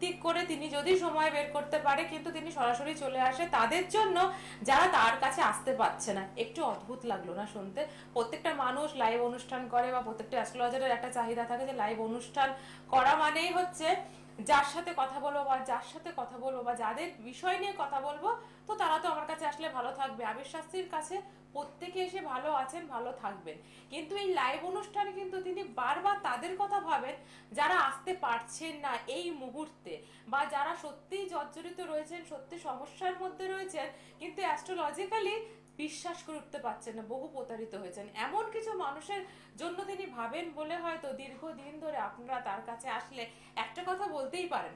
ঠিক করে তিনি যদি সময় বের করতে পারে, কিন্তু তিনি সরাসরি চলে আসে তাদের জন্য যারা তার কাছে আসতে পারছে না। একটু অদ্ভুত লাগলো না শুনতে? প্রত্যেকটা মানুষ লাইভ অনুষ্ঠান করে, বা প্রত্যেকটা অ্যাস্ট্রোলজারের একটা চাহিদা থাকে যে লাইভ অনুষ্ঠান করা মানেই হচ্ছে যার সাথে কথা বলবো বা যার সাথে কথা বলবো বা যাদের বিষয় নিয়ে কথা বলবো, তো তারা তো আমার কাছে আসলে ভালো থাকবে। আবির শাস্ত্রীর কাছে প্রত্যেকে এসে ভালো আছেন, ভালো থাকবেন, কিন্তু এই লাইভ অনুষ্ঠানে কিন্তু তিনি বারবার তাদের কথা ভাবেন যারা আসতে পারছেন না এই মুহূর্তে, বা যারা সত্যিই জর্জরিত রয়েছেন, সত্যি সমস্যার মধ্যে রয়েছেন, কিন্তু অ্যাস্ট্রোলজিক্যালি বিশ্বাস করে উঠতে পারছেন না, বহু প্রতারিত হয়েছেন। এমন কিছু মানুষের জন্য তিনি ভাবেন বলে হয়তো দীর্ঘদিন ধরে আপনারা তার কাছে আসলে একটা কথা বলতেই পারেন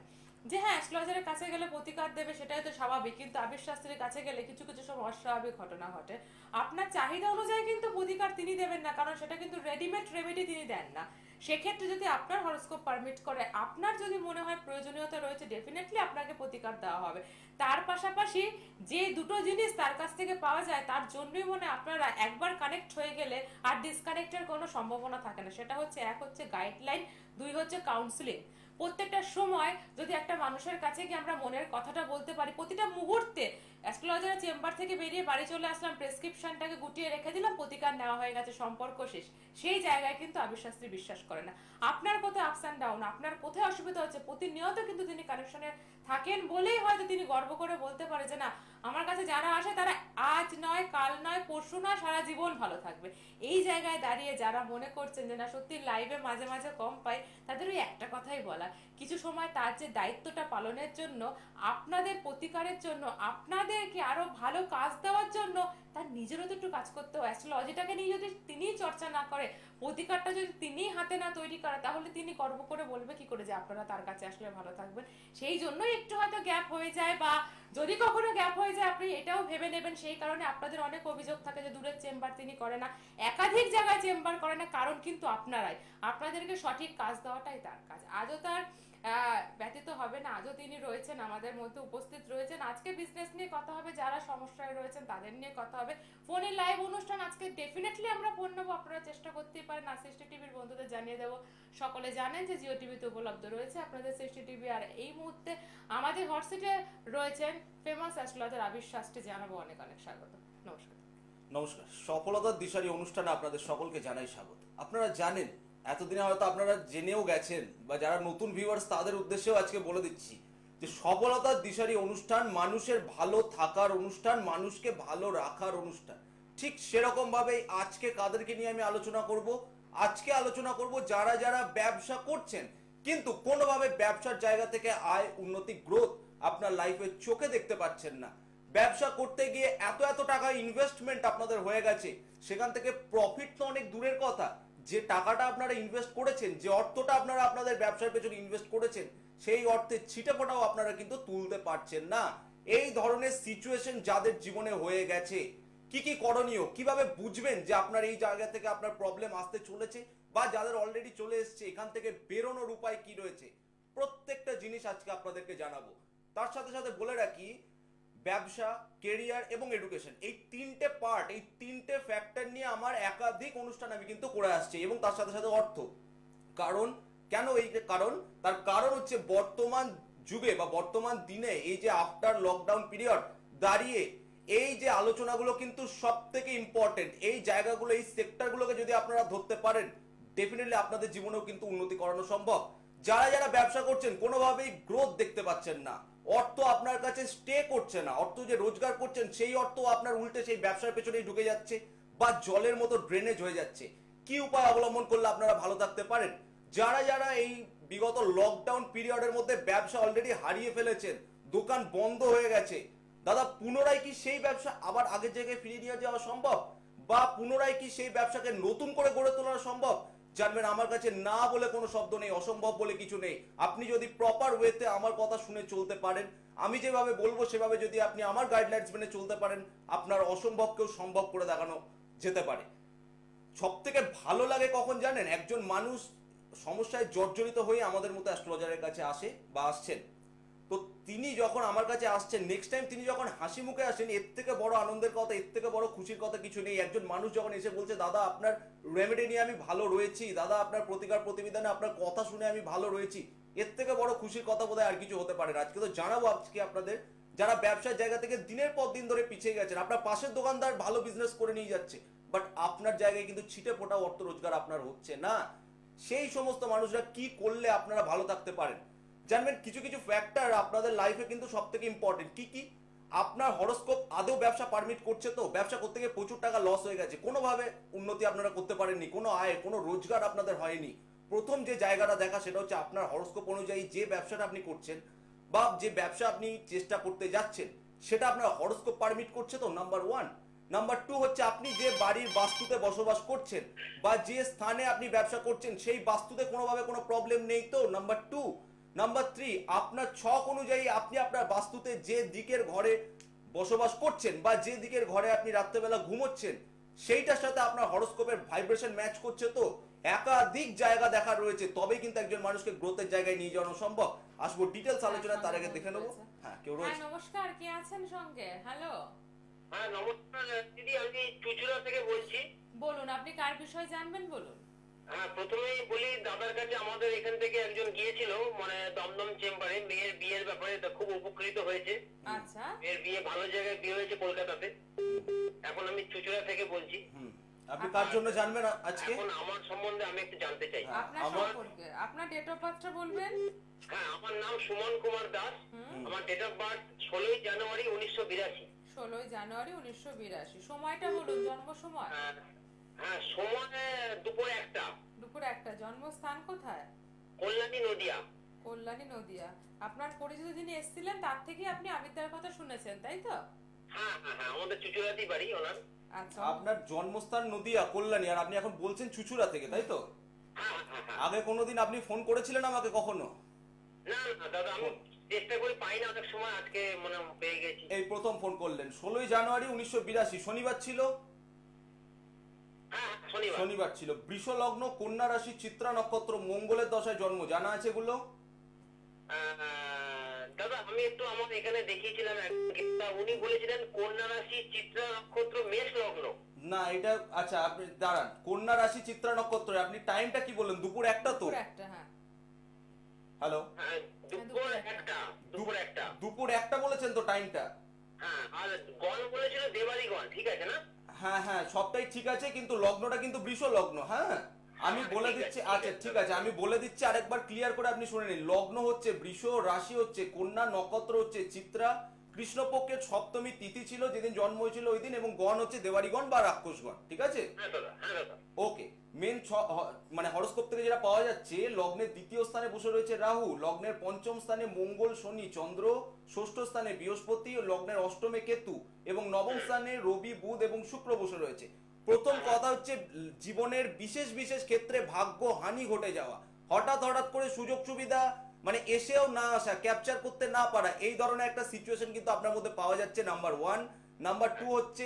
যে হ্যাঁ, অ্যাস্ট্রোলজারের কাছে গেলে প্রতিকার দেবে, সেটাই তো স্বাভাবিক, কিন্তু আবির শাস্ত্রীর কাছে গেলে কিছু কিছু সব অস্বাভাবিক ঘটনা ঘটে। আপনার চাহিদা অনুযায়ী কিন্তু প্রতিকার তিনি দেবেন না, কারণ সেটা কিন্তু রেডিমেড রেমেডি তিনি দেন না। সেক্ষেত্রে যদি আপনার হরোস্কোপ পারমিট করে, আপনার যদি মনে হয় প্রয়োজনীয়তা রয়েছে, ডেফিনেটলি আপনাকে প্রতিকার দেওয়া হবে। তার পাশাপাশি যে দুটো জিনিস তার কাছ থেকে পাওয়া যায়, তার জন্যই মনে আপনারা একবার কানেক্ট হয়ে গেলে আর ডিসকানেক্টের কোনো সম্ভাবনা থাকে না। সেটা হচ্ছে, এক হচ্ছে গাইডলাইন, দুই হচ্ছে কাউন্সিলিং। প্রত্যেকটা সময় যদি একটা মানুষের কাছে গিয়ে আমরা মনের কথাটা বলতে পারি, প্রতিটা মুহূর্তে অ্যাস্ট্রোলজারের চেম্বার থেকে বেরিয়ে বাড়ি চলে আসলাম, প্রেসক্রিপশনটাকে গুটিয়ে রেখে দিলাম, প্রতিকার নেওয়া হয়ে গেছে, সম্পর্ক শেষ, সেই জায়গায় কিন্তু আবির শাস্ত্রী বিশ্বাস করে না। আপনার কোথায় আপস অ্যান্ড ডাউন, আপনার কোথায় অসুবিধা হচ্ছে, প্রতিনিয়ত কিন্তু তিনি কানেকশনে থাকেন বলেই হয়তো তিনি গর্ব করে বলতে পারে যে না, আমার কাছে যারা আসে তারা আজ নয়, কাল নয়, পরশু নয়, সারা জীবন ভালো থাকবে। এই জায়গায় দাঁড়িয়ে যারা মনে করছেন যে না সত্যি লাইভে মাঝে মাঝে কম পাই, তাদের ওই একটা কথাই বলা, কিছু সময় তার যে দায়িত্বটা পালনের জন্য, আপনাদের প্রতিকারের জন্য, আপনাদেরকে আরো ভালো কাজ দেওয়ার জন্য তার নিজেরও তো একটু কাজ করতে হয়। অ্যাস্ট্রোলজিটাকে নিয়ে যদি তিনি চর্চা না করে, প্রতিকারটা যদি তিনি হাতে না তৈরি করে, তাহলে তিনি গর্ব করে বলবে কি করে যে আপনারা তার কাছে আসলে ভালো থাকবেন? সেই জন্যই একটু হয়তো গ্যাপ হয়ে যায়, বা যদি কখনো গ্যাপ হয়ে যায় আপনি এটাও ভেবে নেবেন সেই কারণে আপনাদের অনেক অভিযোগ থাকে যে দূরের চেম্বার তিনি করে না, একাধিক জায়গায় চেম্বার করে না, কারণ কিন্তু আপনারাই, আপনাদেরকে সঠিক কাজ দেওয়াটাই তার কাজ। আজও তার ব্যতীত হবে না, আজও তিনি রয়েছেন আমাদের মধ্যে, উপস্থিত রয়েছেন। আজকে বিজনেস নিয়ে কথা হবে, যারা সমস্যায় রয়েছেন তাদের নিয়ে কথা হবে। ফোনে লাইভ অনুষ্ঠান আজকে ডেফিনেটলি আমরা ফোন নেবো, আপনারা চেষ্টা করতেই পারেন। আর সৃষ্টি টিভির বন্ধুদের জানিয়ে দেবো, সকলে জানেন যে জিও টিভিতে উপলব্ধ রয়েছে আপনাদের সৃষ্টি টিভি। আর এই মুহূর্তে আমাদের হোয়াটসঅ্যাপে রয়েছেন ফেমাস অ্যাস্ট্রোলজার আবির শাস্ত্রী, জানাবো অনেক অনেক স্বাগত। নমস্কার। নমস্কার। সফলতার দিশারি অনুষ্ঠানে আপনাদের সকলকে জানাই স্বাগত। আপনারা জানেন, এতদিনে হয়তো আপনারা জেনেও গেছেন, বা যারা নতুন ভিউয়ার্স তাদের উদ্দেশ্যেও আজকে বলে দিচ্ছি যে সফলতার দিশারি অনুষ্ঠান, মানুষের ভালো থাকার অনুষ্ঠান, মানুষকে ভালো রাখার অনুষ্ঠান। ঠিক সেরকম ভাবেই আজকে কাদেরকে নিয়ে আমি আলোচনা করব? আজকে আলোচনা করব যারা যারা ব্যবসা করছেন, কিন্তু কোনোভাবে ব্যবসার জায়গা থেকে আয়, উন্নতি, গ্রোথ আপনার লাইফে চোখে দেখতে পাচ্ছেন না। ব্যবসা করতে গিয়ে এত এত টাকা ইনভেস্টমেন্ট আপনাদের হয়ে গেছে, সেখান থেকে প্রফিট তো অনেক দূরের কথা, যে টাকাটা আপনারা ইনভেস্ট করেছেন, যে অর্থটা আপনারা আপনাদের ব্যবসার পেছনে ইনভেস্ট করেছেন, সেই অর্থে ছিটে ফোটাও আপনারা কিন্তু তুলতে পারছেন না। এই ধরনের সিচুয়েশন যাদের জীবনে হয়ে গেছে, কি কি করণীয়, কিভাবে বুঝবেন যে আপনার এই জায়গা থেকে আপনার প্রবলেম আসতে চলেছে, বা যাদের অলরেডি চলে এসেছে এখান থেকে বেরোনোর উপায় কি রয়েছে, প্রত্যেকটা জিনিস আজকে আপনাদেরকে জানাবো। তার সাথে সাথে বলে রাখি, ব্যবসা, কেরিয়ার এবং এডুকেশন, এই তিনটে পার্ট, এই তিনটে ফ্যাক্টর নিয়ে আমার একাধিক অনুষ্ঠান আমি কিন্তু করে আসছি, এবং তার সাথে সাথে অর্থ। কারণ কেন এই কারণ? তার কারণ হচ্ছে বর্তমান যুগে বা বর্তমান দিনে এই যে আফটার লকডাউন পিরিয়ড দাঁড়িয়ে এই যে আলোচনাগুলো কিন্তু সব থেকে ইম্পর্টেন্ট। এই জায়গাগুলো, এই সেক্টরগুলোকে যদি আপনারা ধরতে পারেন, ডেফিনেটলি আপনাদের জীবনেও কিন্তু উন্নতি করানো সম্ভব। যারা যারা ব্যবসা করছেন কোনোভাবেই গ্রোথ দেখতে পাচ্ছেন না, অর্থ আপনার কাছে স্টে করছে না, অর্থ যে রোজগার করছেন সেই অর্থ আপনার উল্টে সেই ব্যবসার পেছনেই ঢুকে যাচ্ছে, বা জলের মতো ড্রেনেজ হয়ে যাচ্ছে, কি উপায় অবলম্বন করলে আপনারা ভালো থাকতে পারেন? যারা যারা এই বিগত লকডাউন পিরিয়ডের মধ্যে ব্যবসা অলরেডি হারিয়ে ফেলেছেন, দোকান বন্ধ হয়ে গেছে, দাদা পুনরায় কি সেই ব্যবসা আবার আগের জায়গায় ফিরিয়ে নিয়ে যাওয়া সম্ভব, বা পুনরায় কি সেই ব্যবসাকে নতুন করে গড়ে তোলা সম্ভব? জানবেন, আমার কাছে না বলে কোনো শব্দ নেই, অসম্ভব বলে কিছু নেই। আপনি যদি প্রপার ওয়েতে আমার কথা শুনে চলতে পারেন, আমি যেভাবে বলবো সেভাবে যদি আপনি আমার গাইডলাইন্স মেনে চলতে পারেন, আপনার অসম্ভবকেও সম্ভব করে দেখানো যেতে পারে। সব থেকে ভালো লাগে কখন জানেন? একজন মানুষ সমস্যায় জর্জরিত হয়ে আমাদের মতো অ্যাস্ট্রোলজারের কাছে আসে বা আসছেন, তো তিনি যখন আমার কাছে আসছেন, নেক্সট টাইম তিনি যখন হাসি মুখে আসেন, এর থেকে বড় আনন্দের কথা, এর থেকে বড় খুশির কথা কিছু নেই। একজন মানুষ যখন এসে বলছে দাদা আপনার রেমেডি নিয়ে আমি ভালো রয়েছি, দাদা আপনার প্রতিকার প্রতিবিধানে আপনার কথা শুনে আমি ভালো রয়েছি, এর থেকে বড় খুশির কথা বোধহয় আর কিছু হতে পারে না। আজকে তো জানাবো আজকে আপনাদের যারা ব্যবসার জায়গা থেকে দিনের পর দিন ধরে পিছিয়ে গেছেন। আপনার পাশের দোকানদার ভালো বিজনেস করে নিয়ে যাচ্ছে, বাট আপনার জায়গায় কিন্তু ছিটে ফোটা অর্থ রোজগার আপনার হচ্ছে না। সেই সমস্ত মানুষরা কি করলে আপনারা ভালো থাকতে পারেন জানবেন। কিছু কিছু ফ্যাক্টর আপনাদের লাইফে কিন্তু সব থেকে ইম্পর্টেন্ট। কি কি? আপনার হরোস্কোপ আদৌ ব্যবসা পারমিট করছে তো? ব্যবসা করতে গিয়ে প্রচুর টাকা লস হয়ে গেছে, কোনোভাবে উন্নতি আপনারা করতে পারেননি, কোনো আয় কোনো রোজগার আপনাদের হয়নি। প্রথম যে জায়গাটা দেখা সেটা হচ্ছে আপনার হরোস্কোপ অনুযায়ী যে ব্যবসাটা আপনি করছেন বা যে ব্যবসা আপনি চেষ্টা করতে যাচ্ছেন সেটা আপনার হরোস্কোপ পারমিট করছে তো, নাম্বার ওয়ান। নাম্বার টু হচ্ছে আপনি যে বাড়ির বাস্তুতে বসবাস করছেন বা যে স্থানে আপনি ব্যবসা করছেন সেই বাস্তুতে কোনোভাবে কোনো প্রবলেম নেই তো, নাম্বার টু। নাম্বার থ্রি, আপনার ছক অনুযায়ী আপনি আপনার বাস্তুতে যে দিকের ঘরে বসবাস করছেন বা যে দিকের ঘরে আপনি রাত্রেবেলা ঘুমোচ্ছেন সেইটার সাথে আপনার হরোস্কোপের ভাইব্রেশন ম্যাচ করছে তো। একাধিক জায়গা দেখার রয়েছে, তবেই কিন্তু একজন মানুষকে গ্রোথের জায়গায় নিয়ে যাওয়া সম্ভব। আসবো ডিটেলস আলোচনা, তার আগে দেখে নেবো। হ্যাঁ, কেউ রয়েছে? নমস্কার, কে আছেন সঙ্গে? হ্যালো, হ্যাঁ নমস্কার দিদি, আমি চুচুড়া থেকে বলছি। বলুন আপনি কার বিষয়ে জানবেন, বলুন। হ্যাঁ, প্রথমেই বলি দাদার কাছে আমাদের এখান থেকে একজন গিয়েছিল, মানে দমদম চেম্বারে মেয়ের বিয়ের ব্যাপারে, তা খুব উপকৃত হয়েছে। আচ্ছা, মেয়ের বিয়ে ভালো জায়গায় বিয়ে হয়েছে কলকাতাতে। এখন আমি চুচুড়া থেকে বলছি। আপনি কার জন্য জানবেন আজকে? এখন আমার সম্বন্ধে আমি একটু জানতে চাই। আপনার সম্পর্কে আপনার ডেট অফ বার্থটা বলবেন। হ্যাঁ, আমার নাম সুমন কুমার দাস। আমার ডেট অফ বার্থ 16 জানুয়ারি 1982। 16 জানুয়ারি 1982। সময়টা বলুন, জন্ম সময়। হ্যাঁ, সময় দুপুর 1টা। দুপুর 1টা। জন্মস্থান কোথায়? কল্যাণী নদিয়া। কল্যাণী নদিয়া। আপনার পরিচিত যিনি এসেছিলেন তার থেকে আপনি আবিদ্যার কথা শুনেছেন, তাই তো? হ্যাঁ হ্যাঁ হ্যাঁ, আমাদের চুচুড়াতেই বাড়ি ওনার। আচ্ছা, আপনার জন্মস্থান নদিয়া কল্যাণী, আর আপনি এখন বলছেন চুচুড়া থেকে, তাই তো? হ্যাঁ হ্যাঁ হ্যাঁ। আগে কোনোদিন আপনি ফোন করেছিলেন আমাকে কখনো? না না দাদা, আমি চেষ্টা করি পাই না অনেক সময়, আজকে মনে পেয়ে গেছি। এই প্রথম ফোন করলেন। 16 জানুয়ারি 1982, শনিবার ছিল? হ্যাঁ, শনিবার। শনিবার ছিল। বৃষ লগ্ন, কন্যা রাশি, চিত্রা নক্ষত্র, মঙ্গলের দশায় জন্ম, জানা আছে এগুলো? দাদা আমি একটু আমার এখানে দেখিয়েছিলাম, উনি বলেছিলেন কন্যা রাশি, চিত্রা নক্ষত্র, মেষ লগ্ন। না, এটা আচ্ছা, আপনি দাঁড়ান। কন্যা রাশি, চিত্রা নক্ষত্র, আপনি টাইমটা কি বললেন? দুপুর 1টা তো? দুপুর 1টা, হ্যাঁ। হ্যালো, হ্যাঁ, দুপুর 1টা। দুপুর 1টা। দুপুর 1টা বলেছেন তো টাইমটা? হ্যাঁ, আর গণ বলেছিল দেবাড়িগণ, ঠিক আছে না? হ্যাঁ হ্যাঁ, সবটাই ঠিক আছে, কিন্তু লগ্নটা কিন্তু বৃষ লগ্ন। হ্যাঁ, আমি বলে দিচ্ছি। আচ্ছা ঠিক আছে, আমি বলে দিচ্ছি, আরেকবার ক্লিয়ার করে আপনি শুনে নিন। লগ্ন হচ্ছে বৃষ, রাশি হচ্ছে কন্যা, নক্ষত্র হচ্ছে চিত্রা, কৃষ্ণপক্ষের সপ্তমী তিথি ছিল যেদিন জন্ম হয়েছিল ওই দিন, এবং গণ হচ্ছে দেবাড়িগণ বা রাক্ষসগণ, ঠিক আছে? হ্যাঁ দাদা, হ্যাঁ দাদা। ওকে। মেন মানে হরোস্কোপ থেকে যেটা পাওয়া যাচ্ছে, লগ্নের দ্বিতীয় স্থানে বসে রয়েছে রাহু, লগ্নের পঞ্চম স্থানে মঙ্গল, শনি, চন্দ্র, ষষ্ঠ স্থানে বৃহস্পতি, লগ্নের অষ্টমে কেতু, এবং নবম স্থানে রবি, বুধ এবং শুক্র বসে রয়েছে। প্রথম কথা হচ্ছে জীবনের বিশেষ বিশেষ ক্ষেত্রে ভাগ্য হানি ঘটে যাওয়া, হঠাৎ হঠাৎ করে সুযোগ সুবিধা মানে এসেও না আসা, ক্যাপচার করতে না পারা, এই ধরনের একটা সিচুয়েশন কিন্তু আপনার মধ্যে পাওয়া যাচ্ছে, নাম্বার ওয়ান। নাম্বার টু হচ্ছে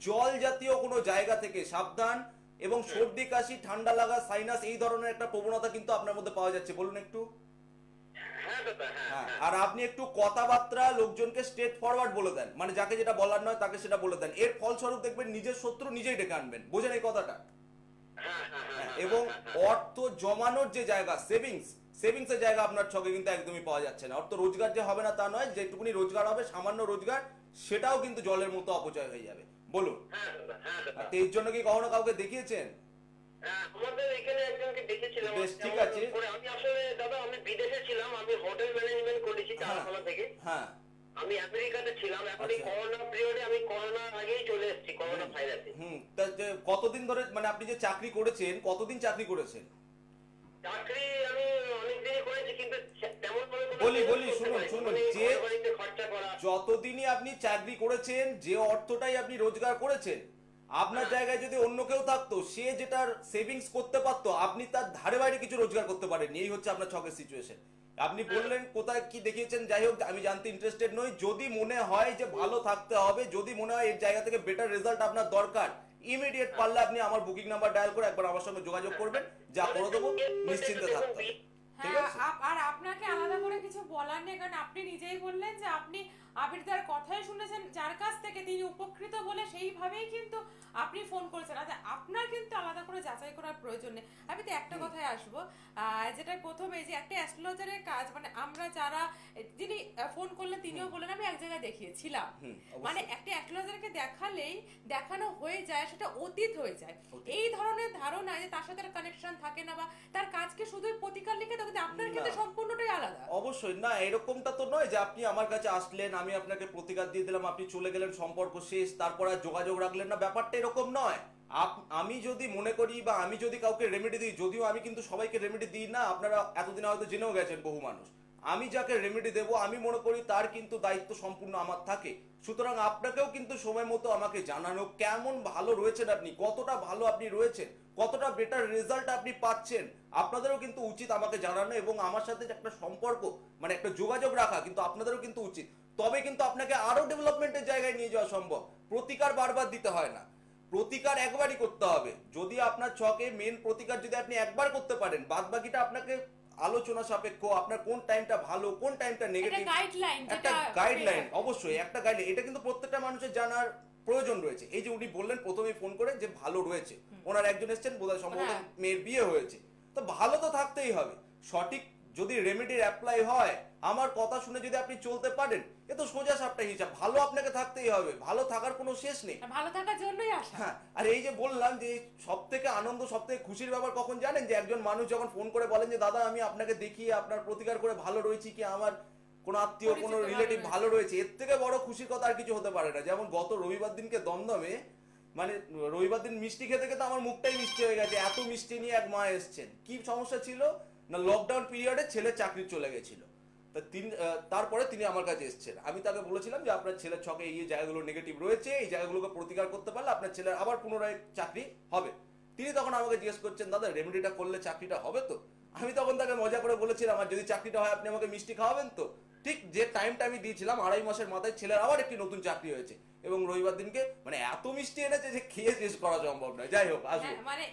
জল জাতীয় কোনো জায়গা থেকে সাবধান, এবং সর্দি কাশি, ঠান্ডা লাগা, সাইনাস, এই ধরনের একটা প্রবণতা কিন্তু আপনার মধ্যে পাওয়া যাচ্ছে। বলুন একটু। হ্যাঁ দাদা, হ্যাঁ। আর আপনি একটু কথাবার্তা লোকজনকে স্ট্রেট ফরওয়ার্ড বলে দেন, মানে যাকে যেটা বলার নয় তাকে সেটা বলে দেন। এর ফলস্বরূপ দেখবেন নিজের শত্রু নিজেই ডেকে আনবেন। বোঝেন এই কথাটা? এবং অর্থ জমানোর যে জায়গা, সেভিংস এর জায়গা আপনার ছকে কিন্তু একদমই পাওয়া যাচ্ছে না। অর্থ রোজগার যে হবে না তা নয়, যেটুকুনি রোজগার হবে, সামান্য রোজগার, সেটাও কিন্তু জলের মতো অপচয় হয়ে যাবে। বলুন, এর জন্য কি কখনো কাউকে দেখিয়েছেন? আমাদের এখানে একজনকে দেখেছিলাম। বেশ, ঠিক আছে। আমি আসলে দাদা আমি বিদেশে ছিলাম, আমি হোটেল ম্যানেজমেন্ট করেছি চারতলা থেকে। হ্যাঁ, আমি আমেরিকাতে ছিলাম। এখন এই করোনা পিরিয়ডে, আমি করোনা আগেই চলে এসেছি, করোনা ভাইরাসে। তা যে কতদিন ধরে, মানে আপনি যে চাকরি করেছেন, কতদিন চাকরি করেছেন? চাকরি আমি অনেকদিনই করেছি, কিন্তু তেমন করে বলি শুনুন, যে খরচা করা, যতদিনই আপনি চাকরি করেছেন, যে অর্থটাই আপনি রোজগার করেছেন, আপনার জায়গায় যদি অন্য কেউ থাকতো, সে যেটার সেভিংস করতে পারতো, আপনি তার ধারে বাইরে কিছু রোজগার করতে পারেননি। এই হচ্ছে আপনার ছকের সিচুয়েশন। আপনি বললেন কোথায় কি দেখিয়েছেন, যাই হোক, আমি জানতে ইন্টারেস্টেড নই। যদি মনে হয় যে ভালো থাকতে হবে, যদি মনে হয় এর জায়গা থেকে বেটার রেজাল্ট আপনার দরকার, ইমিডিয়েট পারলে আপনি আমার বুকিং নাম্বার ডায়াল করে একবার আমার সঙ্গে যোগাযোগ করবেন, যা করে দেবো, নিশ্চিন্তে থাকতে হবে। ঠিক হ্যাঁ, আছে? আর আপনাকে আলাদা করে কিছু বলার নেই, কারণ আপনি নিজেই বললেন যে আপনি আবিরদার কথাই শুনেছেন, যার কাছ থেকে তিনি উপকৃত বলে সেইভাবেই কিন্তু আপনি ফোন করেছেন। আচ্ছা, আপনার কিন্তু আলাদা করে যাচাই করার প্রয়োজন নেই। আমি তো একটা কথায় আসবো, যেটা প্রথমে যে একটা অ্যাস্ট্রোলজারের কাজ, মানে আমরা যারা, যিনি ফোন করলেন তিনিও বললেন আমি এক জায়গায় দেখিয়েছিলাম, অবশ্যই। মানে একটা অ্যাস্ট্রোলজারকে দেখালেই দেখানো হয়ে যায়, সেটা অতীত হয়ে যায়। এই ধরনের ধারণা যে তার সাথে কানেকশন থাকে না বা তার কাজকে শুধুই প্রতিকার লিখে দাও, কিন্তু আপনার ক্ষেত্রে না। সম্পূর্ণটাই আলাদা। অবশ্যই না, এরকমটা তো নয় যে আপনি আমার কাছে আসলেন, আমি আপনাকে প্রতিকার দিয়ে দিলাম, আপনি চলে গেলেন, সম্পর্ক শেষ, তারপর আর যোগাযোগ রাখলেন না, ব্যাপারটা এরকম নয়। আমি যদি মনে করি বা আমি যদি কাউকে রেমেডি দিই, যদিও আমি কিন্তু সবাইকে রেমেডি দিই না, আপনারা এতদিন হয়তো জেনেও গেছেন বহু মানুষ, আমি যাকে রেমেডি দেবো আমি মনে করি তার কিন্তু দায়িত্ব সম্পূর্ণ আমার থাকে। সুতরাং আপনাকেও কিন্তু সময় মতো আমাকে জানানো কেমন ভালো রয়েছেন আপনি, কতটা ভালো আপনি রয়েছেন, কতটা বেটার রেজাল্ট আপনি পাচ্ছেন, আপনাদেরও কিন্তু উচিত আমাকে জানানো এবং আমার সাথে যে একটা সম্পর্ক মানে একটা যোগাযোগ রাখা কিন্তু আপনাদেরও কিন্তু উচিত। তবে কিন্তু আপনাকে আরো ডেভেলপমেন্টের জায়গায় নিয়ে যাওয়া সম্ভব। প্রতিকার বারবার দিতে হয় না, প্রতিকার একবারই করতে হবে। যদি আপনার ছকে মেন প্রতিকার যদি আপনি একবার করতে পারেন, বাদ বাকিটা আপনাকে আলোচনা সাপেক্ষ, আপনার কোন টাইমটা ভালো কোন টাইমটা নেগেটিভ, একটা গাইডলাইন, অবশ্যই একটা গাইডলাইন, এটা কিন্তু প্রত্যেকটা মানুষের জানার প্রয়োজন রয়েছে। এই যে উনি বললেন প্রথমেই ফোন করে যে ভালো রয়েছে, ওনার একজন এসেছেন বোধহয় সম্ভবত মেয়ের বিয়ে হয়েছে, তো ভালো তো থাকতেই হবে। সঠিক যদি রেমেডির অ্যাপ্লাই হয়, আমার কথা শুনে যদি আপনি চলতে পারেন, এ তো সোজা সাপটা হিসাব, ভালো আপনাকে থাকতেই হবে, ভালো থাকার কোনো শেষ নেই, ভালো থাকার জন্যই আসা। হ্যাঁ। আর এই যে বললাম যে সব থেকে আনন্দ সব থেকে খুশির ব্যাপার কখন জানেন, যে একজন মানুষ যখন ফোন করে বলেন যে দাদা আমি আপনাকে দেখিয়ে আপনার প্রতিকার করে ভালো রয়েছি, কি আমার কোন আত্মীয় কোন রিলেটিভ ভালো রয়েছে, এর থেকে বড় খুশির কথা আর কিছু হতে পারে না। যেমন গত রবিবার দিনকে দমদমে, মানে রবিবার দিন মিষ্টি খেতে খেতে আমার মুখটাই মিষ্টি হয়ে গেছে, এত মিষ্টি নিয়ে এক মা এসছেন। কি সমস্যা ছিল না, লকডাউন পিরিয়ডে ছেলে চাকরি চলে গেছিল, তারপরে তিনি আমার কাছে এসেছেন। আমি তাকে বলেছিলাম যে আপনার ছেলের ছকে এই জায়গাগুলো নেগেটিভ রয়েছে, এই জায়গাগুলোকে প্রতিকার করতে পারলে আপনার ছেলের আবার পুনরায় চাকরি হবে। তিনি তখন আমাকে জিজ্ঞেস করছেন দাদা রেমেডিটা করলে চাকরিটা হবে তো? আমি তখন তাকে মজা করে বলেছিলাম আর যদি চাকরিটা হয় আপনি আমাকে মিষ্টি খাওয়াবেন তো? ঠিক যে টাইমটা আমি দিয়েছিলাম 2.5 মাসের মাথায় ছেলের আবার একটি নতুন চাকরি হয়েছে এবং রবিবার দিনকে মানে এত মিষ্টি এনেছে যে খেয়ে শেষ করা সম্ভব নয়। যাই হোক, আসবো। মানে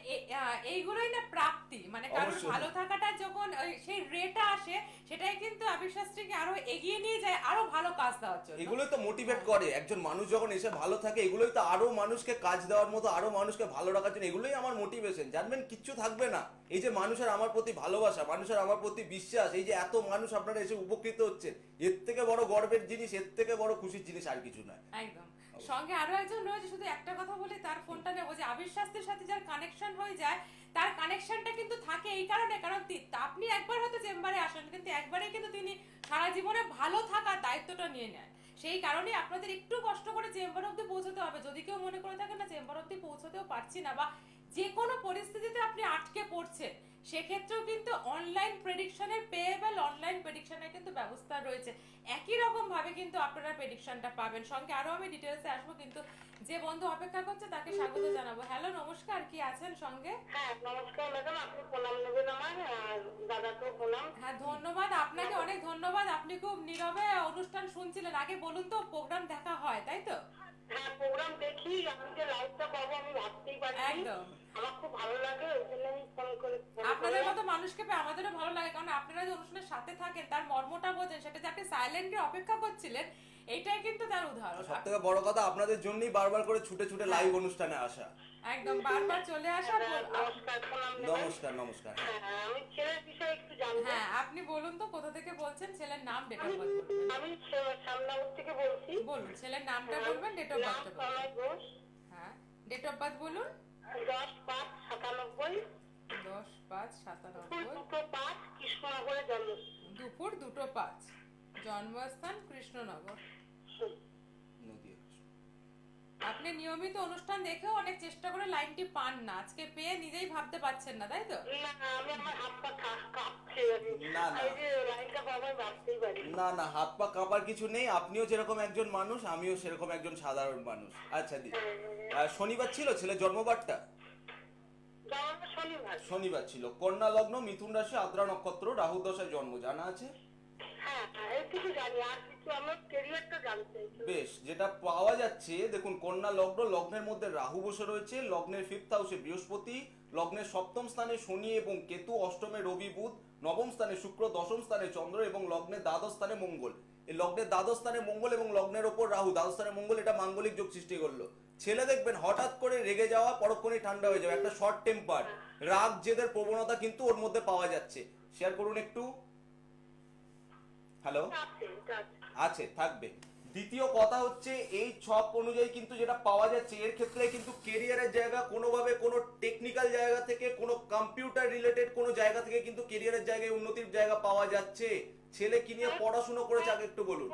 এইগুলোই না প্রাপ্তি, মানে কারণ ভালো থাকাটা যখন সেই রেটা আসে, সেটাই কিন্তু আবির শাস্ত্রীকে আরো এগিয়ে নিয়ে যায় আরো ভালো কাজ দেওয়ার জন্য। এগুলোই তো মোটিভেট করে, একজন মানুষ যখন এসে ভালো থাকে এগুলোই তো আরো মানুষকে কাজ দেওয়ার মতো, আরো মানুষকে ভালো রাখার জন্য এগুলোই আমার মোটিভেশন। জানবেন কিচ্ছু থাকবে না, এই যে মানুষের আমার প্রতি ভালোবাসা, মানুষের আমার প্রতি বিশ্বাস, এই যে এত মানুষ আপনারা এসে উপকৃত হচ্ছেন, এর থেকে বড় গর্বের জিনিস, এর থেকে বড় খুশির জিনিস আর কিছু নয়। একদম। সঙ্গে আরো একজন রয়েছে, শুধু একটা কথা বলে তার ফোনটা নেবো, যে আবির শাস্ত্রীর সাথে যার কানেকশন হয়ে যায়, তার কানেকশনটা কিন্তু থাকে এই কারণে, কারণ আপনি একবার হয়তো চেম্বারে আসেন, কিন্তু একবারেই কিন্তু তিনি সারা জীবনে ভালো থাকার দায়িত্বটা নিয়ে নেন। সেই কারণে আপনাদের একটু কষ্ট করে চেম্বার অব্দি পৌঁছতে হবে। যদি কেউ মনে করে থাকেন না চেম্বার অব্দি পৌঁছতেও পারছি না, বা যে কোনো পরিস্থিতিতে আপনি আটকে পড়ছেন, সেক্ষেত্রেও কিন্তু অনলাইন প্রেডিকশনের পেয়েবল অনলাইন প্রেডিকশনের কিন্তু ব্যবস্থা রয়েছে। একই রকম ভাবে কিন্তু আপনারা প্রেডিকশনটা পাবেন। সঙ্গে আরো আমি ডিটেলসে আসবো, কিন্তু যে বন্ধু অপেক্ষা করছে তাকে স্বাগত জানাবো। হ্যালো, নমস্কার, কি আছেন সঙ্গে? হ্যাঁ নমস্কার ম্যাডাম, আপনি প্রণাম নেবেন আমার, আর দাদাকেও প্রণাম। হ্যাঁ ধন্যবাদ, আপনাকে অনেক ধন্যবাদ। আপনি খুব নীরবে অনুষ্ঠান শুনছিলেন। আগে বলুন তো, প্রোগ্রাম দেখা হয় তাই তো? হ্যাঁ প্রোগ্রাম দেখি, আমি যে লাইভটা পাবো আমি ভাবতেই পারিনি। একদম, আমার খুব ভালো লাগে, ওই জন্য আমি ফোন করে আপনাদের মতো মানুষকে পেয়ে আমাদেরও ভালো লাগে, কারণ আপনারা যে অনুষ্ঠানের সাথে থাকেন তার মর্মটা বোঝেন, সেটা যে আপনি সাইলেন্টলি অপেক্ষা করছিলেন, এটাই কিন্তু তার উদাহরণ। সব থেকে বড় কথা আপনাদের জন্যই বারবার করে ছুটে ছুটে লাইভ অনুষ্ঠানে আসা, একদম বারবার চলে আসা। নমস্কার, প্রণাম নেবেন। নমস্কার নমস্কার। হ্যাঁ আমি ছেলের বিষয়ে একটু জানবো। হ্যাঁ আপনি বলুন তো কোথা থেকে বলছেন, ছেলের নাম, ডেট অফ বার্থ বলবেন। আমি সামনাবাদ থেকে বলছি। বলুন ছেলের নামটা বলবেন, ডেট অফ বার্থ বলবেন। নাম ঘোষ। হ্যাঁ ডেট অফ বার্থ বলুন। 10/5/97। 10/5/97। 2:05 কৃষ্ণনগরে জন্ম। দুপুর 2:05, জন্মস্থান কৃষ্ণনগর। আপনি নিয়মিত অনুষ্ঠান দেখেও অনেক চেষ্টা করে লাইনটি পান না, আজকে পেয়ে নিজেই ভাবতে পারছেন না তাই তো? না আমি আমার হাত পা কাঁপছে, না, না। এই যে লাইনটা পাবো ভাবতেই পারি না না, হাত পা কাঁপার কিছু নেই, আপনিও যেরকম একজন মানুষ আমিও সেরকম একজন সাধারণ মানুষ। আচ্ছা দি, শনিবার ছিল ছেলের জন্মবারটা? শনিবার ছিল, কন্যা লগ্ন, মিথুন রাশি, আদ্রা নক্ষত্র, রাহু দশায় জন্ম, জানা আছে? হ্যাঁ এইটুকু জানি, আর কিছু আমার ক্যারিয়ারটা জানতে। বেশ, যেটা পাওয়া যাচ্ছে দেখুন, কন্যা লগ্ন, লগ্নের মধ্যে রাহু বসে রয়েছে, লগ্নের 5th হাউসে বৃহস্পতি, লগ্নের 7ম স্থানে শনি এবং কেতু, অষ্টমে রবি বুধ, 9ম স্থানে শুক্র, 10ম স্থানে চন্দ্র এবং লগ্নের দ্বাদশ স্থানে মঙ্গল। এই লগ্নের দ্বাদশ স্থানে মঙ্গল এবং লগ্নের ওপর রাহু, দ্বাদশ স্থানে মঙ্গল, এটা মাঙ্গলিক যোগ সৃষ্টি করলো। ছেলে দেখবেন হঠাৎ করে রেগে যাওয়া, পরক্ষণে ঠান্ডা হয়ে যাওয়া, একটা শর্ট টেম্পার, রাগ জেদের প্রবণতা কিন্তু ওর মধ্যে পাওয়া যাচ্ছে। শেয়ার করুন একটু। হ্যালো, আছে, থাকবে। দ্বিতীয় কথা হচ্ছে এই ছক অনুযায়ী কিন্তু যেটা পাওয়া যাচ্ছে এর ক্ষেত্রে কিন্তু কেরিয়ারের জায়গা কোনোভাবে কোনো টেকনিক্যাল জায়গা থেকে, কোনো কম্পিউটার রিলেটেড কোনো জায়গা থেকে কিন্তু কেরিয়ারের জায়গায় উন্নতির জায়গা পাওয়া যাচ্ছে। ছেলে কি নিয়ে পড়াশোনা করেছে আগে একটু বলুন।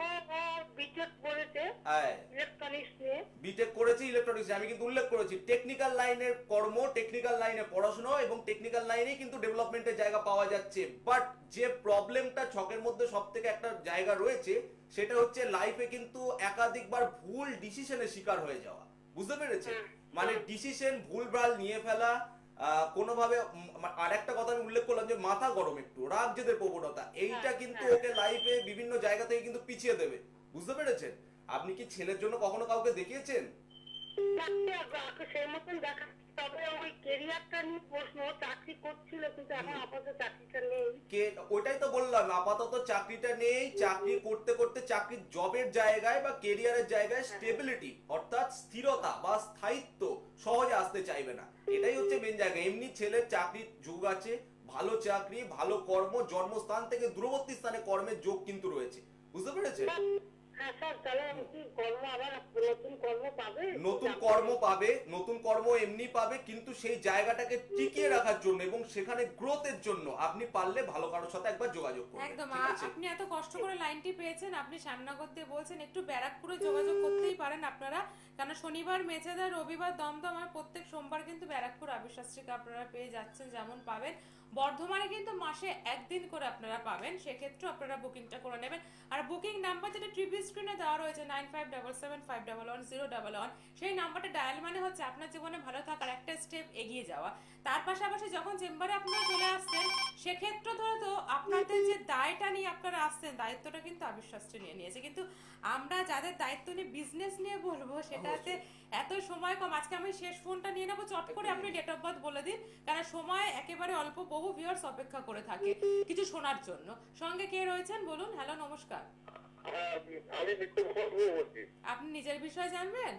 বিটেক করেছে হ্যাঁ, ইলেকট্রনিক্স নিয়ে। বিটেক করেছে ইলেকট্রনিক্স, আমি কিন্তু উল্লেখ করেছি টেকনিক্যাল লাইনের কর্ম, টেকনিক্যাল লাইনে পড়াশোনা এবং টেকনিক্যাল লাইনেই কিন্তু ডেভেলপমেন্টের জায়গা পাওয়া যাচ্ছে। বাট যে প্রবলেমটা ছকের মধ্যে সব থেকে একটা জায়গা রয়েছে সেটা হচ্ছে লাইফে কিন্তু একাধিকবার ভুল ডিসিশনের শিকার হয়ে যাওয়া, বুঝতে পেরেছেন? মানে ডিসিশন ভুলভাল নিয়ে ফেলা, কোনোভাবে। আর একটা কথা আমি উল্লেখ করলাম যে মাথা গরম, একটু রাগ জেদের প্রবণতা, এইটা কিন্তু ওকে লাইফে বিভিন্ন জায়গা থেকে কিন্তু পিছিয়ে দেবে, বুঝতে পেরেছেন? আপনি কি ছেলের জন্য কখনো কাউকে দেখিয়েছেন? সেই মতন দেখা, তবে ওই কেরিয়ারটা নিয়ে প্রশ্ন, চাকরি করছিল কিন্তু এখন আপাতত চাকরিটা নেই। ওইটাই তো বললাম, আপাতত চাকরিটা নেই, চাকরি করতে করতে চাকরির জবের জায়গায় বা কেরিয়ারের জায়গায় স্টেবিলিটি অর্থাৎ স্থিরতা বা স্থায়িত্ব সহজে আসতে চাইবে না, এটাই হচ্ছে মেন জায়গা। এমনি ছেলের চাকরির যোগ আছে, ভালো চাকরি, ভালো কর্ম, জন্মস্থান থেকে দূরবর্তী স্থানে কর্মের যোগ কিন্তু রয়েছে, বুঝতে পেরেছেন? হ্যাঁ স্যার, তাহলে কি কর্ম আবার নতুন কর্ম পাবে? নতুন কর্ম পাবে, নতুন কর্ম এমনি পাবে, কিন্তু সেই জায়গাটাকে টিকিয়ে রাখার জন্য এবং সেখানে গ্রোথের জন্য আপনি পারলে ভালো কারোর সাথে একবার যোগাযোগ করুন। একদম। আপনি এত কষ্ট করে লাইনটি পেয়েছেন, আপনি শ্যামনগর দিয়ে বলছেন, একটু ব্যারাকপুরে যোগাযোগ করতেই পারেন আপনারা, কারণ শনিবার মেচেদা, রবিবার দমদম, আর প্রত্যেক সোমবার কিন্তু ব্যারাকপুর আবিশ্বাস্ত্রীকে আপনারা পেয়ে যাচ্ছেন, যেমন পাবেন বর্ধমানে কিন্তু মাসে একদিন করে আপনারা পাবেন, সেক্ষেত্রে আপনারা বুকিংটা করে নেবেন। আর বুকিং নাম্বার যেটা টিভি স্ক্রিনে দেওয়া রয়েছে 95775111, সেই নাম্বারটা ডায়াল মানে হচ্ছে আপনার জীবনে ভালো থাকার একটা স্টেপ এগিয়ে যাওয়া। তার পাশাপাশি যখন চেম্বারে আপনারা চলে আসছেন, সেক্ষেত্রে ধরো তো আপনাদের যে দায়টা নিয়ে আপনারা আসছেন, দায়িত্বটা কিন্তু আবিশ্বাস্ত্রী নিয়ে নিয়েছে, কিন্তু আমরা যাদের দায়িত্ব নিয়ে বিজনেস নিয়ে বলবো সেটাতে এত সময় কম। আজকে আমি শেষ ফোনটা নিয়ে নেবো, চট করে আপনি ডেট অফ বার্থ বলে দিন, কারণ সময় একেবারে অল্প, বহু ভিউয়ার্স অপেক্ষা করে থাকে কিছু শোনার জন্য। সঙ্গে কে রয়েছেন বলুন? হ্যালো, নমস্কার। আমি বলছি। আপনি নিজের বিষয় জানবেন?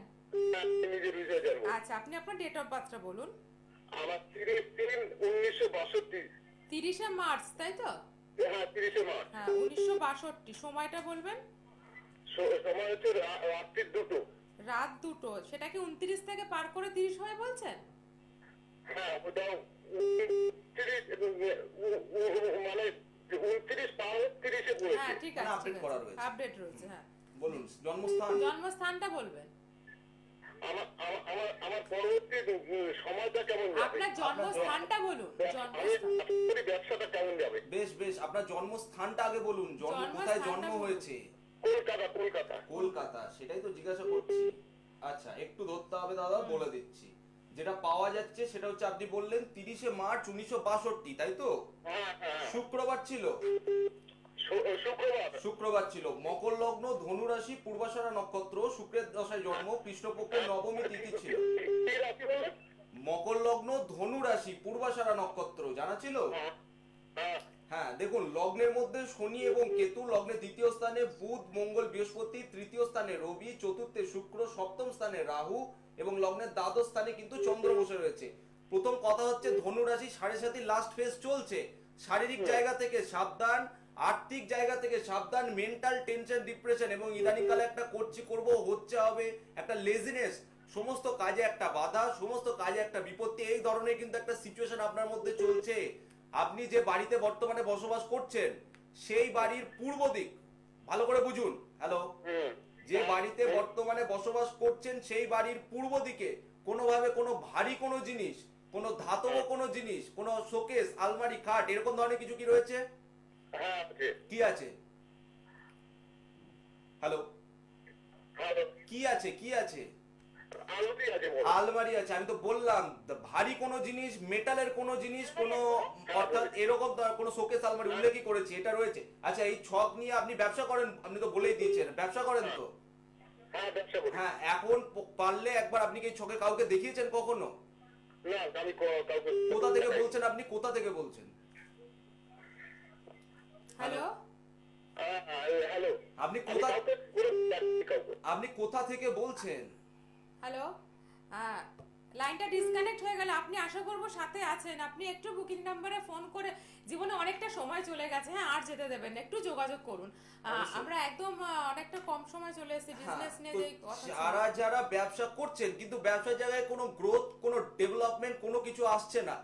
নিজের বিষয় জানবো। আচ্ছা, আপনি আপনার ডেট অফ বার্থটা বলুন। আমার 30/3/1962। 30শে মার্চ, তাই তো? হ্যাঁ, 30শে মার্চ। হ্যাঁ, 1962। সময়টা বলবেন? সময় হচ্ছে রাত্রি 2টো। রাত 2টো। সেটা কি 29 থেকে পার করে 30 হয় বলছেন? হ্যাঁ, ওটা মানে 29 পার 30-এ পড়েছে। হ্যাঁ, ঠিক আছে, আপডেট করা রয়েছে, আপডেট রয়েছে। হ্যাঁ, বলুন জন্মস্থান। জন্মস্থানটা বলবেন। আমার পরবর্তী সময়টা কেমন যাবে? আপনার জন্মস্থানটা বলুন। ব্যবসাটা কেমন যাবে? বেশ বেশ, আপনার জন্মস্থানটা আগে বলুন, জন্ম কোথায় জন্ম হয়েছে? কলকাতা। কলকাতা। কলকাতা, সেটাই তো জিজ্ঞাসা করছি। আচ্ছা, একটু ধরতে হবে দাদা, বলে দিচ্ছি। যেটা পাওয়া যাচ্ছে সেটা হচ্ছে আপনি বললেন 30শে মার্চ 1962, তাই তো? হ্যাঁ। শুক্রবার ছিল। শুক্রবার ছিল। মকর লগ্ন, ধনু রাশি, পূর্বাষাঢ়া নক্ষত্র, শুক্রের দশায় জন্ম, কৃষ্ণপক্ষের নবমী তিথি ছিল। মকর লগ্ন, ধনু রাশি, পূর্বাষাঢ়া নক্ষত্র, জানা ছিল? হ্যাঁ, দেখুন লগ্নের মধ্যে শনি এবং কেতু, লগ্নের দ্বিতীয় স্থানে বুধ, মঙ্গল, বৃহস্পতি, তৃতীয় স্থানে রবি, চতুর্থে শুক্র, সপ্তম স্থানে রাহু এবং লগ্নের দ্বাদশ স্থানে কিন্তু চন্দ্র বসে রয়েছে। প্রথম কথা হচ্ছে ধনু রাশি 7.5 লাস্ট ফেজ চলছে। শারীরিক জায়গা থেকে সাবধান, আর্থিক জায়গা থেকে সাবধান, মেন্টাল টেনশন, ডিপ্রেশন এবং ইদানিংকালে একটা করব হচ্ছে হবে একটা লেজিনেস, সমস্ত কাজে একটা বাধা, সমস্ত কাজে একটা বিপত্তি, এই ধরনের কিন্তু একটা সিচুয়েশন আপনার মধ্যে চলছে। আপনি যে বাড়িতে বর্তমানে বসবাস করছেন সেই বাড়ির পূর্ব দিক, ভালো করে বুঝুন। হ্যালো, যে বাড়িতে বর্তমানে বসবাস করছেন সেই বাড়ির পূর্ব দিকে কোনোভাবে কোনো ভারী কোনো জিনিস, কোনো ধাতব কোনো জিনিস, কোনো শোকেস, আলমারি, খাট, এরকম ধরনের কিছু কি রয়েছে? কি আছে? হ্যালো, কি আছে? কি আছে? আলমারি আছে। আমি তো বললাম ভারী কোনো জিনিস, মেটালের কোনো জিনিস, কোনো অর্থাৎ এরকম কোনো শোকেস, আলমারি উল্লেখই করেছি, এটা রয়েছে। আচ্ছা, এই ছক নিয়ে আপনি ব্যবসা করেন? আপনি তো বলেই দিয়েছেন ব্যবসা করেন তো। হ্যাঁ, এখন পারলে একবার আপনি কি এই ছকে কাউকে দেখিয়েছেন কখনো? না, আমি কাউকে। কোথা থেকে বলছেন আপনি? কোথা থেকে বলছেন? হ্যালো, হ্যালো, আপনি কোথা থেকে বলছেন? হ্যালো, লাইনটা ডিসকানেক্ট হয়ে গেল, আপনি আশা করবো সাথে আছেন, আপনি একটু বুকিং নাম্বারে ফোন করে, জীবনে অনেকটা সময় চলে গেছে, হ্যাঁ আর যেতে দেবেন না, একটু যোগাযোগ করুন। আমরা একদম অনেকটা কম সময় চলে এসেছি বিজনেস নিয়ে, যে কথা যারা ব্যবসা করছেন কিন্তু ব্যবসার জায়গায় কোনো গ্রোথ, কোনো ডেভেলপমেন্ট, কোনো কিছু আসছে না।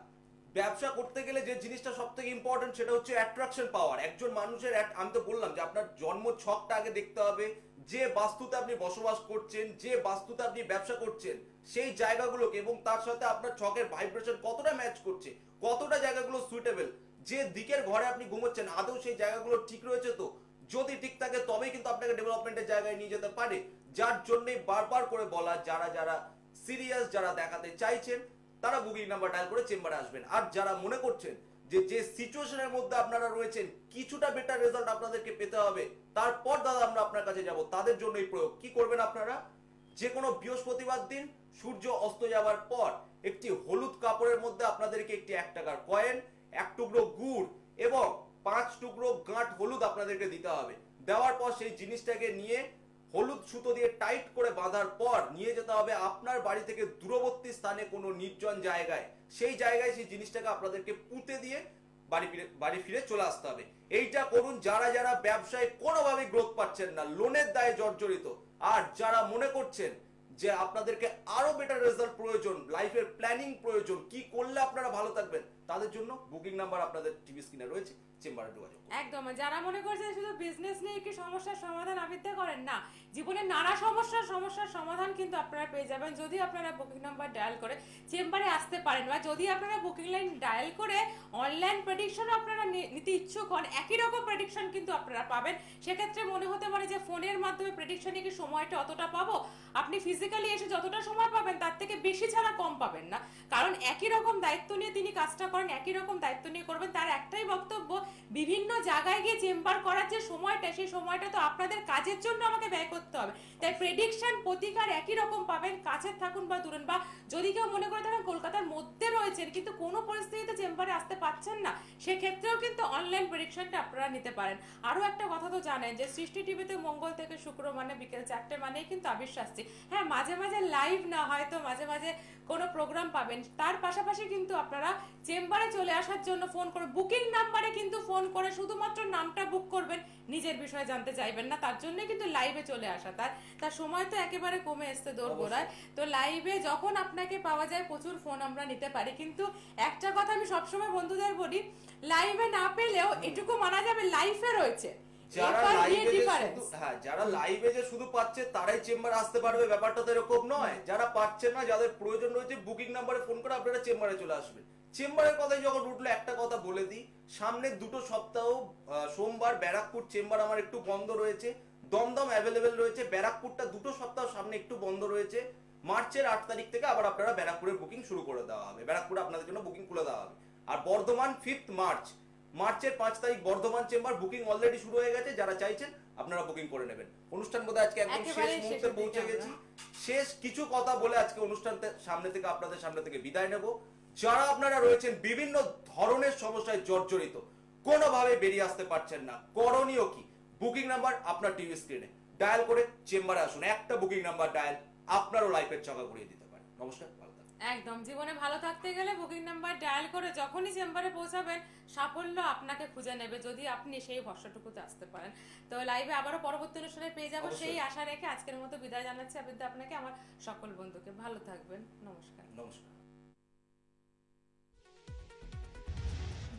ব্যবসা করতে গেলে যে জিনিসটা সব থেকে ইম্পর্টেন্ট সেটা হচ্ছে অ্যাট্রাকশন পাওয়ার। একজন মানুষের আমি তো বললাম যে আপনার জন্ম ছকটা আগে দেখতে হবে, যে বাস্তুতে আপনি বসবাস করছেন, যে বাস্তুতে আপনি ব্যবসা করছেন, সেই জায়গাগুলোকে এবং তার সাথে আপনার ছকের ভাইব্রেশন কতটা ম্যাচ করছে, কতটা জায়গাগুলো সুইটেবল, যে দিকের ঘরে আপনি ঘুমোচ্ছেন আদৌ সেই জায়গাগুলো ঠিক রয়েছে তো, যদি ঠিক থাকে তবেই কিন্তু আপনাকে ডেভেলপমেন্টের জায়গায় নিয়ে যেতে পারে। যার জন্যই বারবার করে বলা, যারা সিরিয়াস, যারা দেখাতে চাইছেন তারা বুকিং নাম্বার ডায়াল করে চেম্বারে আসবেন। আর যারা মনে করছেন যে সিচুয়েশনের মধ্যে আপনারা রয়েছেন কিছুটা বেটার রেজাল্ট আপনাদেরকে পেতে হবে, তারপর দাদা আমরা আপনার কাছে যাব, তাদের জন্য এই প্রয়োগ। কি করবেন আপনারা? যে কোনো বৃহস্পতিবার দিন সূর্য অস্ত যাওয়ার পর একটি হলুদ কাপড়ের মধ্যে আপনাদেরকে একটি 1 টাকার কয়েন, 1 টুকরো গুড় এবং 5 টুকরো গাঁট হলুদ আপনাদেরকে দিতে হবে। দেওয়ার পর সেই জিনিসটাকে নিয়ে হলুদ সুতো দিয়ে টাইট করে বাঁধার পর নিয়ে যেতে হবে আপনার বাড়ি থেকে দূরবর্তী স্থানে কোনো নির্জন জায়গায়। সেই জায়গায় সেই জিনিসটাকে আপনাদেরকে পুঁতে দিয়ে বাড়ি ফিরে চলে আসতে হবে। এইটা করুন যারা ব্যবসায় কোনোভাবে গ্রোথ পাচ্ছেন না, লোনের দায়ে জর্জরিত, আর যারা মনে করছেন যে আপনাদেরকে আরো বেটার রেজাল্ট প্রয়োজন, লাইফের প্ল্যানিং প্রয়োজন, কি করলে আপনারা ভালো থাকবেন, তাদের জন্য বুকিং নাম্বার আপনাদের টিভি স্ক্রিনে রয়েছে, চেম্বারে যোগাযোগ করুন। একদম। যারা মনে করছেন শুধু বিজনেস নিয়ে কি সমস্যার সমাধান আবিদ্যা করেন, না, জীবনে নানা সমস্যার সমাধান কিন্তু আপনারা পেয়ে যাবেন যদি আপনারা বুকিং নাম্বার ডায়াল করে চেম্বারে আসতে পারেন, বা যদি আপনারা বুকিং লাইন ডায়াল করে অনলাইন প্রেডিকশন আপনারা নিতে ইচ্ছুক হন, একই রকম প্রেডিকশন কিন্তু আপনারা পাবেন। সেক্ষেত্রে মনে হতে পারে যে ফোনের মাধ্যমে প্রেডিকশনে কি সময়টা অতটা পাবো, আপনি ফিজিক্যালি এসে যতটা সময় পাবেন তার থেকে বেশি ছাড়া কম পাবেন না, কারণ একই রকম দায়িত্ব নিয়ে তিনি কাজটা করেন, একই রকম দায়িত্ব নিয়ে করবেন। তার একটাই বক্তব্য, বিভিন্ন জায়গায় গিয়ে চেম্বার করার যে সময়টা, সেই সময়টা তো আপনাদের কাজের জন্য আমাকে ব্যয় করতে হবে, তাই প্রেডিকশন প্রতিকার একই রকম পাবেন, কাছে থাকুন বা দূরে। বা যদি কেউ মনে করে থাকেন কলকাতার মধ্যে রয়েছেন কিন্তু কোনো পরিস্থিতিতে চেম্বারে আসতে পারছেন না, সেক্ষেত্রেও কিন্তু অনলাইন প্রেডিকশনটা আপনারা নিতে পারেন। আরো একটা কথা তো জানেন যে সৃষ্টি টিভিতে মঙ্গল থেকে শুক্র মানে বিকেল 4টে মানেই কিন্তু আবিশ্বাসী। হ্যাঁ, মাঝে মাঝে লাইভ না, হয়তো মাঝে মাঝে কোনো প্রোগ্রাম পাবেন, তার পাশাপাশি কিন্তু আপনারা চেম্বারে চলে আসার জন্য ফোন করে, বুকিং নাম্বারে কিন্তু ফোন করে শুধুমাত্র নামটা বুক করবেন, নিজের বিষয়ে জানতে চাইবেন না, তার জন্য কিন্তু লাইভে চলে আসা। তার সময় তো একেবারে কমে এসছে দোরগোড়ায়, তো লাইভে যখন আপনাকে পাওয়া যায় প্রচুর ফোন আমরা নিতে পারি। কিন্তু একটা কথা আমি সবসময় বন্ধুদের বলি, লাইভে না পেলেও এটুকু মানা যাবে লাইফে রয়েছে। যারা লাইভে যে শুধু পাচ্ছে তারাই চেম্বারে আসতে পারবে, ব্যাপারটা তো এরকম নয়। যারা পাচ্ছেন না, যাদের প্রয়োজন রয়েছে, বুকিং নাম্বারে ফোন করে আপনারা চেম্বারে চলে আসবেন। চেম্বারের কথাই যখন উঠলো একটা কথা বলে দিই, সামনের 2 সপ্তাহ সোমবার ব্যারাকপুর চেম্বার আমার একটু বন্ধ রয়েছে, দমদম অ্যাভেলেবেল রয়েছে। ব্যারাকপুরটা 2 সপ্তাহ সামনে একটু বন্ধ রয়েছে। মার্চের 8 তারিখ থেকে আবার আপনারা ব্যারাকপুরের বুকিং শুরু করে দেওয়া হবে, ব্যারাকপুরে আপনাদের জন্য বুকিং খুলে দেওয়া হবে। আর বর্ধমান 5 মার্চের 5 তারিখ বর্ধমান চেম্বার বুকিং অলরেডি শুরু হয়ে গেছে, যারা চাইছেন আপনারা বুকিং করে নেবেন। অনুষ্ঠান বোধহয় আজকে একদম শেষ মুহূর্তে পৌঁছে গেছি। শেষ কিছু কথা বলে আজকে অনুষ্ঠানতে আপনাদের সামনে থেকে বিদায় নেব। যারা আপনারা রয়েছেন বিভিন্ন ধরনের সমস্যায় জর্জরিত, কোনোভাবে বেরিয়ে আসতে পারছেন না, করণীয় কি? বুকিং নাম্বার আপনার টিভি স্ক্রিনে ডায়াল করে চেম্বারে আসুন। একটা বুকিং নাম্বার ডায়াল আপনারও লাইফের চাকা ঘুরিয়ে দিতে পারে। নমস্কার, ভালো থাকবেন। একদম। জীবনে ভালো থাকতে গেলে বুকিং নাম্বার ডায়াল করে যখনই চেম্বারে পৌঁছাবেন, সাফল্য আপনাকে খুঁজে নেবে যদি আপনি সেই ভরসাটুকুতে আসতে পারেন। তো লাইভে আবারও পরবর্তী অনুষ্ঠানে পেয়ে যাবো সেই আশা রেখে আজকের মতো বিদায় জানাচ্ছি আবিদ্যা আপনাকে, আমার সকল বন্ধুকে। ভালো থাকবেন, নমস্কার। নমস্কার।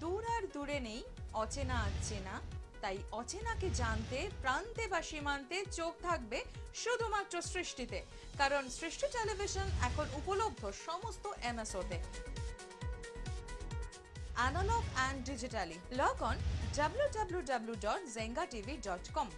দূর আর দূরে নেই, অচেনা আর চেনা, তাই অচেনাকে জানতে প্রান্তে বা সীমান্তে চোখ থাকবে শুধুমাত্র সৃষ্টিতে, কারণ সৃষ্টি টেলিভিশন এখন উপলব্ধ সমস্ত MSO-তে, analogue and digitally. Log on www.zengatv.com।